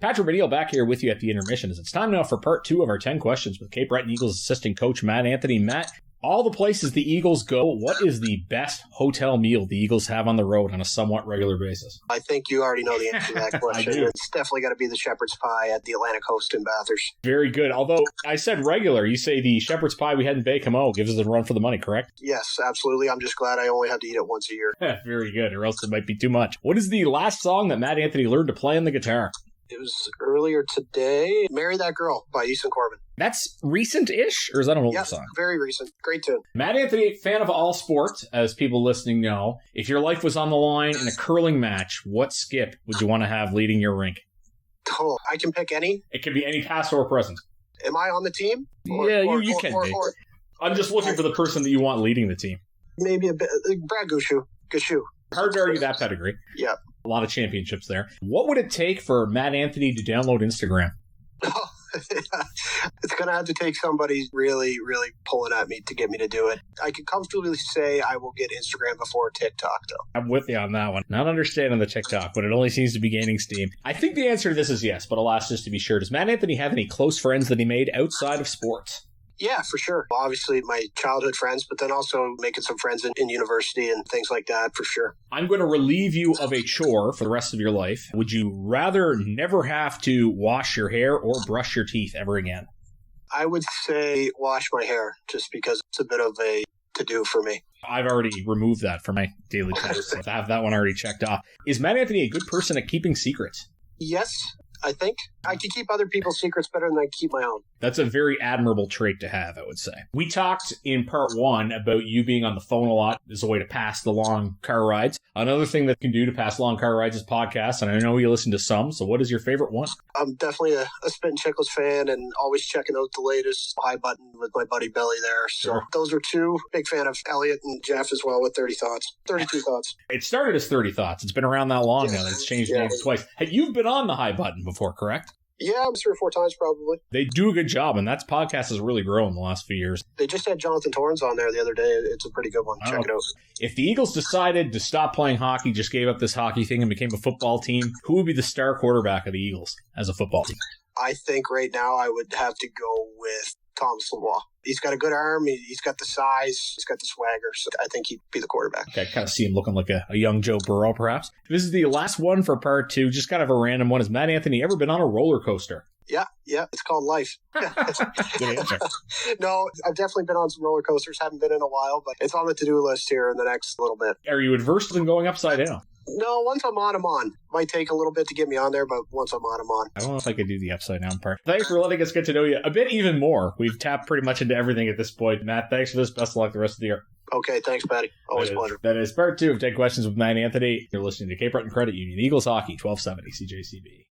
Patrick McNeil back here with you at the intermission. It's time now for part 2 of our 10 questions with Cape Breton Eagles assistant coach Matt Anthony. Matt, all the places the Eagles go, what is the best hotel meal the Eagles have on the road on a somewhat regular basis? I think you already know the answer to that question. It's definitely got to be the shepherd's pie at the Atlantic Coast in Bathurst. Very good. Although I said regular, you say the shepherd's pie we had in Baie-Comeau gives us a run for the money, correct? Yes, absolutely. I'm just glad I only have to eat it once a year. Very good, or else it might be too much. What is the last song that Matt Anthony learned to play on the guitar? It was earlier today. Marry That Girl by Easton Corbin. That's recent-ish, or is that an older song? Very recent. Great tune. Matt Anthony, fan of all sports, as people listening know. If your life was on the line in a curling match, what skip would you want to have leading your rink? Oh, I can pick any? It can be any past or present. Am I on the team? You can be. I'm just looking for the person that you want leading the team. Maybe a bit. Brad Gushu. Hard to argue that pedigree. Yeah. A lot of championships there. What would it take for Matt Anthony to download Instagram? It's going to have to take somebody really, really pulling at me to get me to do it. I can comfortably say I will get Instagram before TikTok, though. I'm with you on that one. Not understanding the TikTok, but it only seems to be gaining steam. I think the answer to this is yes, but alas, just to be sure, does Matt Anthony have any close friends that he made outside of sports? Yeah, for sure. Obviously, my childhood friends, but then also making some friends in university and things like that, for sure. I'm going to relieve you of a chore for the rest of your life. Would you rather never have to wash your hair or brush your teeth ever again? I would say wash my hair, just because it's a bit of a to-do for me. I've already removed that from my daily tasks. So I have that one already checked off. Is Matt Anthony a good person at keeping secrets? Yes, I think. I can keep other people's secrets better than I keep my own. That's a very admirable trait to have, I would say. We talked in part 1 about you being on the phone a lot as a way to pass the long car rides. Another thing that you can do to pass long car rides is podcasts, and I know you listen to some, so what is your favorite one? I'm definitely a Spittin' Chicklets fan and always checking out the latest High Button with my buddy Billy there. So Those are two. Big fan of Elliot and Jeff as well with 32 Thoughts. It started as 30 Thoughts. It's been around that long now. It's changed names twice. Hey, you've been on the High Button before, correct? Yeah, 3 or 4 times probably. They do a good job, and that podcast has really grown in the last few years. They just had Jonathan Torrens on there the other day. It's a pretty good one. Check it out. If the Eagles decided to stop playing hockey, just gave up this hockey thing and became a football team, who would be the star quarterback of the Eagles as a football team? I think right now I would have to go with Thomas Lavoie. He's got a good arm. He's got the size. He's got the swagger. So I think he'd be the quarterback. Okay, I kind of see him looking like a young Joe Burrow, perhaps. This is the last one for part 2. Just kind of a random one. Has Matt Anthony ever been on a roller coaster? Yeah. It's called life. Good answer. No, I've definitely been on some roller coasters. Haven't been in a while, but it's on the to-do list here in the next little bit. Are you adverse to them going upside down? No, once I'm on, I'm on. Might take a little bit to get me on there, but once I'm on, I'm on. I don't know if I could do the upside down part. Thanks for letting us get to know you a bit even more. We've tapped pretty much into everything at this point. Matt, thanks for this. Best of luck the rest of the year. Okay, thanks, Patty. Always a pleasure. That is part 2 of 10 Questions with Matt Anthony. You're listening to Cape Breton Credit Union Eagles Hockey, 1270 CJCB.